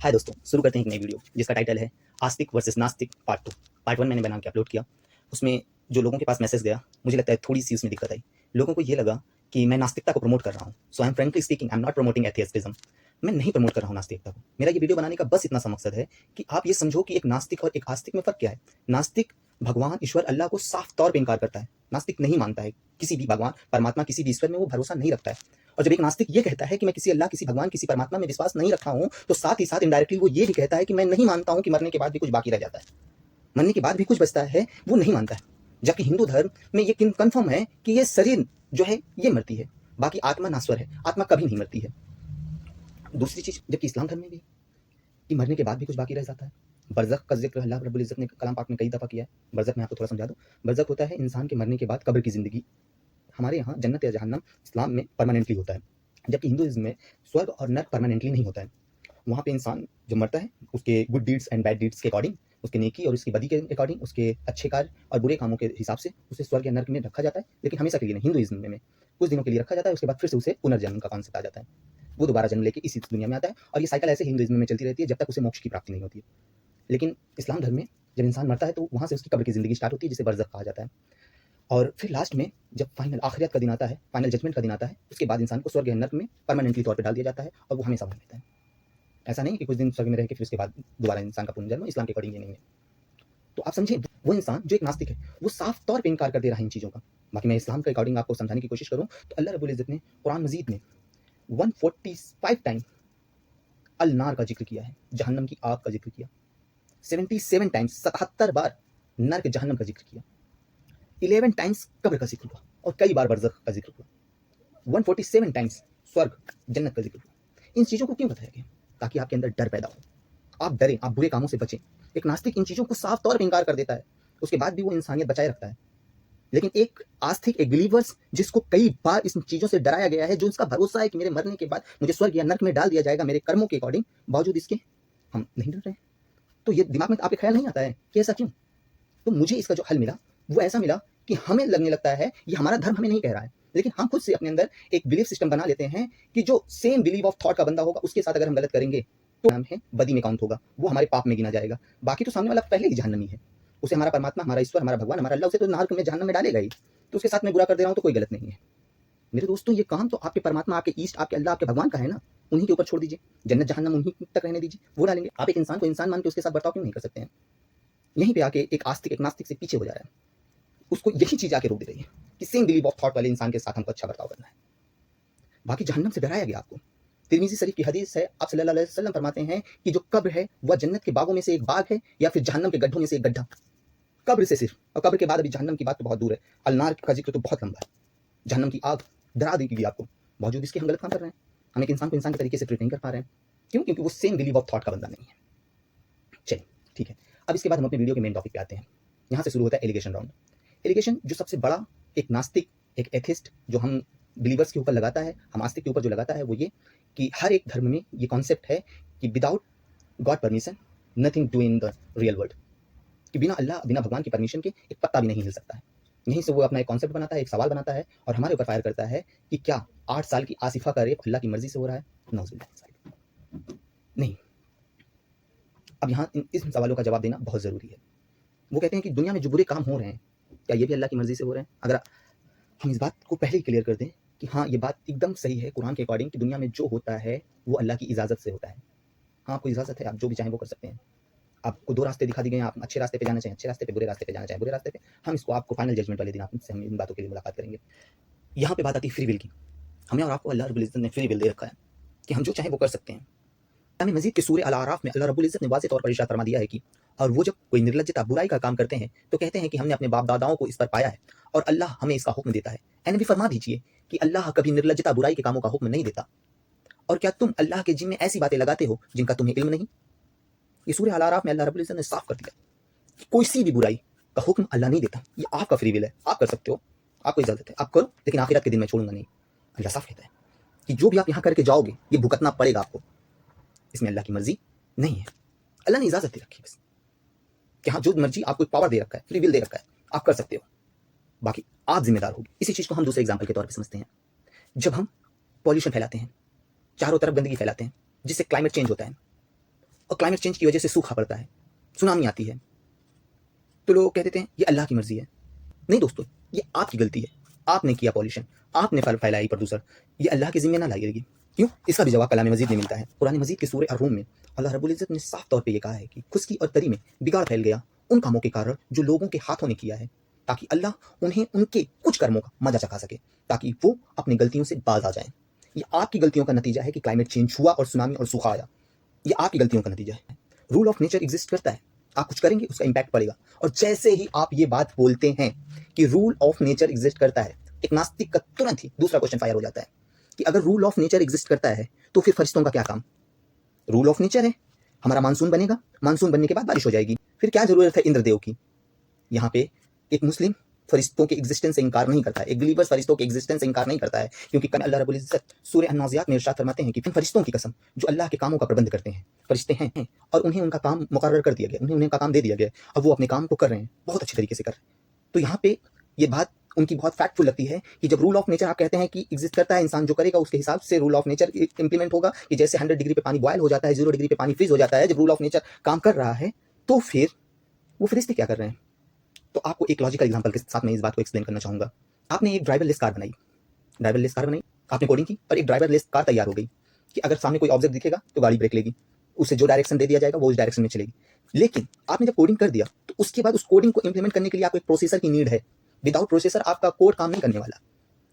हाय दोस्तों, शुरू करते हैं एक नई वीडियो जिसका टाइटल है आस्तिक वर्सेस नास्तिक पार्ट 2। पार्ट 1 मैंने बना के अपलोड किया। उसमें जो लोगों के पास मैसेज गया, मुझे लगता है थोड़ी-सी उसमें दिक्कत आई। लोगों को ये लगा कि मैं नास्तिकता को प्रमोट कर रहा हूँ। So I am frankly speaking, I am not promoting atheism. मैं नहीं प्रमोट कर रहा हूँ नास्तिकता को। मेरा ये वीडियो बनाने का बस इतना सा मकसद है कि आप ये समझो कि एक नास्तिक और एक आस्तिक में फ़र्क क्या है। नास्तिक भगवान, ईश्वर, अल्लाह को साफ तौर पे इनकार करता है। नास्तिक नहीं मानता है किसी भी भगवान, परमात्मा, किसी भी ईश्वर में वो भरोसा नहीं रखता है। और जब एक नास्तिक ये कहता है कि मैं किसी अल्लाह, किसी भगवान, किसी परमात्मा में विश्वास नहीं रखता हूँ, तो साथ ही साथ इनडायरेक्टली वो ये भी कहता है कि मैं नहीं मानता हूँ कि मरने के बाद भी कुछ बाकी रह जाता है। मरने के बाद भी कुछ बचता है, वो नहीं मानता है। जबकि हिंदू धर्म में ये कन्फर्म है कि ये शरीर जो है ये मरती है, बाकी आत्मा नाश्वर है, आत्मा कभी नहीं मरती है। दूसरी चीज़, जबकि इस्लाम धर्म में भी कि मरने के बाद भी कुछ बाकी रह जाता है। बरज़ख का ज़िक्र अल्लाह रब्बुल इज़्ज़त ने कलाम पाक में कई दफ़ा किया है। बरज़ख मैं आपको थोड़ा समझा दूँ। बरज़ख होता है इंसान के मरने के बाद कब्र की ज़िंदगी। हमारे यहाँ जन्नत या जहन्नम इस्लाम में परमानेंटली होता है, जबकि हिंदुइज़्म में स्वर्ग और नर्क परमानेंटली नहीं होता है। वहाँ पे इंसान जब मरता है, उसके good deeds and bad deeds के अकॉर्डिंग, उसके नेकी और उसकी बदी के अकॉर्डिंग, उसके अच्छे कार्य और बुरे कामों के हिसाब से उसे स्वर्ग या नर्क में रखा जाता है, लेकिन हमेशा के लिए नहीं। हिंदुइज़्म में कुछ दिनों के लिए रखा जाता है, उसके बाद फिर से उसे पुनर्जन्म का कॉन्सेप्ट आ जाता है। वो दोबारा जन्म लेके इसी दुनिया में आता है और ये साइकिल ऐसे हिंदुइज़्म में चलती रहती है जब तक उसे मोक्ष की प्राप्ति नहीं होती है। लेकिन इस्लाम धर्म में जब इंसान मरता है तो वहाँ से उसकी कब्र की ज़िंदगी स्टार्ट होती है, जिसे बरज़ख कहा जाता है। और फिर लास्ट में जब फाइनल आखिरत का दिन आता है, फाइनल जजमेंट का दिन आता है, उसके बाद इंसान को स्वर्ग या नर्क में परमानेंटली तौर पे डाल दिया जाता है और वो हमेशा वहीं रहता है। ऐसा नहीं कि कुछ दिन स्वर्ग में रह के फिर उसके बाद दोबारा इंसान का पुनर्जन्म, इस्लाम के अकॉर्डिंग ये नहीं है। तो आप समझिए, वो इंसान जो एक नास्तिक है, वो साफ तौर पे इनकार कर दे रहा है इन चीज़ों का। बाकी मैं इस्लाम के अकॉर्डिंग आपको समझाने की कोशिश करूँ तो अल्लाह रब्बुल इज़्ज़त ने कुरान मजीद में 145 टाइम अल नार का जिक्र किया है, जहन्नम की आग का जिक्र किया। 77 टाइम्स, 77 बार नर्क जहन्नम का जिक्र किया। 11 टाइम्स कब्र का जिक्र हुआ और कई बार बरज़ख का जिक्र हुआ। 147 टाइम्स स्वर्ग, जन्नत का जिक्र हुआ। इन चीज़ों को क्यों बताया गया? ताकि आपके अंदर डर पैदा हो, आप डरें, आप बुरे कामों से बचें। एक नास्तिक इन चीज़ों को साफ तौर पे इनकार कर देता है, उसके बाद भी वो इंसानियत बचाए रखता है। लेकिन एक आस्तिक, एक बिलीवर्स, जिसको कई बार इन चीज़ों से डराया गया है, जो इसका भरोसा है कि मेरे मरने के बाद मुझे स्वर्ग या नर्क में डाल दिया जाएगा मेरे कर्मों के अकॉर्डिंग, बावजूद इसके हम नहीं डर रहे हैं। तो ये दिमाग में आपके ख्याल नहीं आता है कि ऐसा क्यों? तो मुझे इसका जो हल मिला वो ऐसा मिला कि हमें लगने लगता है ये हमारा धर्म हमें नहीं कह रहा है, लेकिन हम खुद से अपने अंदर एक बिलीफ सिस्टम बना लेते हैं कि जो सेम बिलीव ऑफ थॉट का बंदा होगा उसके साथ अगर हम गलत करेंगे तो नाम है बदी में काउंट होगा, वो हमारे पाप में गिना जाएगा। बाकी तो सामने वाला पहले ही जहन्नमी है, उसे हमारा परमात्मा, हमारा ईश्वर, हमारा भगवान, हमारा अल्लाह उसे तो नरक में, जहन्नम में डालेगा ही। तो उसके साथ मैं बुरा कर दे रहा हूँ तो कोई गलत नहीं है। मेरे दोस्तों, ये काम तो आपके परमात्मा, आपके ईस्ट, आपके अल्लाह, आपके भगवान का है ना, उन्हीं के ऊपर छोड़ दीजिए। जन्नत जहन्नम उन्हीं तक रहने दीजिए, वो डालेंगे। आप एक इंसान को इंसान मान के उसके साथ बर्ताव क्यों नहीं कर सकते हैं? यहीं पे आके एक आस्तिक एक नास्तिक से पीछे हो जा रहा है। उसको यही चीज़ आके रोक दे रही है कि सेम बिलीव ऑफ थॉट वाले इंसान के साथ हमको अच्छा बर्ताव करना है। बाकी जहन्नम से डराया गया आपको। तिरमिज़ी शरीफ की हदीस है, आप सल्लल्लाहु अलैहि वसल्लम फरमाते हैं कि जो कब्र है वह जन्नत के बागों में से एक बाग है या फिर जहन्नम के गड्ढों में से एक गड्ढा। कब्र से सिर्फ, और कब्र के बाद अभी जहन्नम की बात तो बहुत दूर है। अलनार का जिक्र तो बहुत लंबा है। जहन्नम की आग डरा देगी आपको, बावजूद इसके हम गलत काम कर रहे हैं। हम एक इंसान को इंसान के तरीके से ट्रीट नहीं कर पा रहे हैं। क्यों? क्योंकि वो सेम बिलीव ऑफ थॉट का बंदा नहीं है। चलिए ठीक है, अब इसके बाद हम अपने वीडियो के मेन टॉपिक पे आते हैं। यहाँ से शुरू होता है एलिगेशन राउंड। एलिगेशन जो सबसे बड़ा एक नास्तिक, एक एथिस्ट जो हम बिलीवर्स के ऊपर लगाता है, हम आस्तिक के ऊपर जो लगाता है, वो ये कि हर एक धर्म में ये कॉन्सेप्ट है कि without God permission nothing do in the real world, कि बिना अल्लाह, बिना भगवान की परमिशन के एक पत्ता भी नहीं हिल सकता है। यहीं से वो अपना एक कॉन्सेप्ट बनाता है, एक सवाल बनाता है और हमारे ऊपर फायर करता है कि क्या 8 साल की आसिफा का रेप अल्लाह की मर्जी से हो रहा है? नाउज़ुबिल्लाह नहीं। अब यहाँ इन सवालों का जवाब देना बहुत ज़रूरी है। वो कहते हैं कि दुनिया में जो बुरे काम हो रहे हैं, क्या ये भी अल्लाह की मर्जी से हो रहे हैं? अगर हम इस बात को पहले ही क्लियर कर दें कि हाँ, ये बात एकदम सही है कुरान के अकॉर्डिंग कि दुनिया में जो होता है वो अल्लाह की इजाज़त से होता है। हाँ, आपको इजाज़त है, आप जो भी चाहें वो कर सकते हैं। आपको 2 रास्ते दिखा दिए गए हैं, आप अच्छे रास्ते पे जाना चाहें अच्छे रास्ते पे, बुरे रास्ते पे जाना चाहें बुरे रास्ते पे। हम इसको आपको फाइनल जजमेंट वाले दिन आपसे हम इन बातों के लिए मुलाकात करेंगे। यहाँ पे बात आती है फ्री विल की। हमें और आपको अल्लाह रब्बुल इज़्ज़त ने फ्री विल दे रखा है कि हम जो चाहें वो कर सकते हैं। कुरान मजीद के सूरह अल आराफ में अल्लाह रब्बुल इज़्ज़त ने वाज़ेह तौर पर इरशाद फरमा दिया है कि और वो जब कोई निर्लज्जता, बुराई का काम करते हैं तो कहते हैं कि हमने अपने बाप दादाओं को इस पर पाया है और अल्लाह हमें इसका हुक्म देता है। ए नबी, फरमा दीजिए कि अल्लाह कभी निर्लज्जता, बुराई के कामों का हुक्म नहीं देता, और क्या तुम अल्लाह के जिन में ऐसी बातें लगाते हो जिनका तुम्हें इल्म नहीं? ये सूरह अल आराफ में अल्लाह रब्बुल इज़्ज़त ने साफ कर दिया कि कोई सी भी बुराई का हुक्म अल्लाह नहीं देता। ये आपका फ्री विल है, आप कर सकते हो, आपको इजाज़त है, आप करो, लेकिन आखिरत के दिन मैं छोड़ूंगा नहीं। अल्लाह साफ कहता है कि जो भी आप यहाँ करके जाओगे ये भुगतना पड़ेगा आपको। इसमें अल्लाह की मर्जी नहीं है, अल्लाह ने इजाज़त दे रखी है बस कि हाँ, जो मर्जी आपको पावर दे रखा है, फ्री विल दे रखा है, आप कर सकते हो, बाकी आप जिम्मेदार होगी। इसी चीज़ को हम दूसरे एग्जाम्पल के तौर पर समझते हैं। जब हम पॉल्यूशन फैलाते हैं, चारों तरफ गंदगी फैलाते हैं, जिससे क्लाइमेट चेंज होता है, और क्लाइमेट चेंज की वजह से सूखा पड़ता है, सुनामी आती है, तो लोग कह देते हैं ये अल्लाह की मर्जी है। नहीं दोस्तों, ये आपकी गलती है, आपने किया पॉल्यूशन, आपने फैलाई प्रदूषण, ये अल्लाह के जिम्मे ना लाइएगी। क्यों? इसका भी जवाब कलाम मजीद में मिलता है। कुरान मजीद के सूरह अर्रूम में अल्लाह रब्बुल इज़्ज़त ने साफ तौर पे ये कहा है कि खुश्की और तरी में बिगाड़ फैल गया उन कामों के कारण जो लोगों के हाथों ने किया है, ताकि अल्लाह उन्हें उनके कुछ कर्मों का मजा चखा सके, ताकि वो अपनी गलतियों से बाज आ जाएं। ये आपकी गलतियों का नतीजा है कि क्लाइमेट चेंज हुआ और सुनामी और सूखा आया। ये आपकी गलतियों का नतीजा है। रूल ऑफ नेचर एग्जिस्ट करता है, आप कुछ करेंगे उसका इंपैक्ट पड़ेगा। और जैसे ही आप ये बात बोलते हैं कि रूल ऑफ नेचर एग्जिस्ट करता है, एक नास्तिक का तुरंत ही दूसरा क्वेश्चन फायर हो जाता है कि अगर रूल ऑफ नेचर एग्जिस्ट करता है तो फिर फरिश्तों का क्या काम? रूल ऑफ नेचर है, हमारा मानसून बनेगा, मानसून बनने के बाद बारिश हो जाएगी, फिर क्या जरूरत है इंद्रदेव की? यहाँ पे एक मुस्लिम फरिश्तों के एग्जिस्टेंस से इनकार नहीं करता है, एक बिलीवर्स फरिश्तों के एग्जिस्टेंस से इनकार नहीं करता है, क्योंकि अल्लाह रब्बुल इज़्ज़त सूरह अन-नाज़ियात में इरशाद फरमाते हैं कि फरिश्तों की कसम जो अल्लाह के कामों का प्रबंध करते हैं, फरिश्ते हैं और उन्हें उनका काम मुकर्रर कर दिया गया, उन्हें उनका काम दे दिया गया, अब वो अपने काम को कर रहे हैं, बहुत अच्छे तरीके से कर रहे हैं। तो यहाँ पे ये बात उनकी बहुत फैक्टफुल लगती है कि जब रूल ऑफ नेचर आप कहते हैं कि एग्जिस्ट करता है, इंसान जो करेगा उसके हिसाब से रूल ऑफ नेचर इंप्लीमेंट होगा, कि जैसे 100 डिग्री पे पानी बॉयल हो जाता है, 0 डिग्री पे पानी फ्रीज हो जाता है, जब रूल ऑफ नेचर काम कर रहा है तो फिर वो फरिश्ते क्या कर रहे हैं? तो आपको एक लॉजिकल एग्जांपल के साथ मैं इस बात को एक्सप्लेन करना चाहूँगा। आपने एक ड्राइवरलेस कार बनाई, आपने कोडिंग की और एक ड्राइवरलेस कार तैयार हो गई कि अगर सामने कोई ऑब्जेक्ट दिखेगा तो गाड़ी ब्रेक लेगी, उसे जो डायरेक्शन दे दिया जाएगा वो उस डायरेक्शन में चलेगी। लेकिन आपने जब कोडिंग कर दिया तो उसके बाद उस कोडिंग को इंप्लीमेंट करने के लिए आपको एक प्रोसेसर की नीड है। विदाउट प्रोसेसर आपका कोड काम नहीं करने वाला।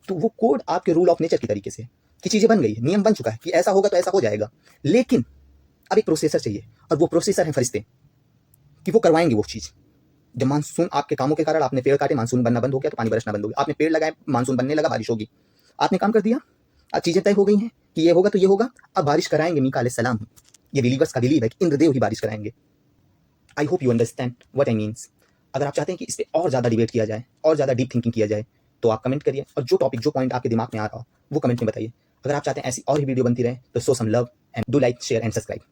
तो वो कोड आपके रूल ऑफ नेचर की तरीके से कि चीज़ें बन गई है, नियम बन चुका है कि ऐसा होगा तो ऐसा हो जाएगा, लेकिन अब एक प्रोसेसर चाहिए और वो प्रोसेसर है फरिश्ते कि वो करवाएंगे वो चीज़। जब मानसून आपके कामों के कारण आपने पेड़ काटे, मानसून बनना बंद हो गया तो पानी बरसना बंद हो गया, आपने पेड़ लगाए, मानसून बनने लगा, बारिश होगी, आपने काम कर दिया, अब चीज़ें तय हो गई हैं कि ये होगा तो ये होगा, अब बारिश कराएंगे मीका अलैहिस्सलाम। ये बिलीवर्स का बिलीव है कि इंद्रदेव ही बारिश कराएंगे। I hope you understand what I means. अगर आप चाहते हैं कि इस पर और ज़्यादा डिबेट किया जाए और ज़्यादा डीप थिंकिंग किया जाए तो आप कमेंट करिए, और जो टॉपिक जो पॉइंट आपके दिमाग में आ रहा हो वो कमेंट में बताइए। अगर आप चाहते हैं ऐसी और ही वीडियो बनती रहे तो show some love and do like share and subscribe.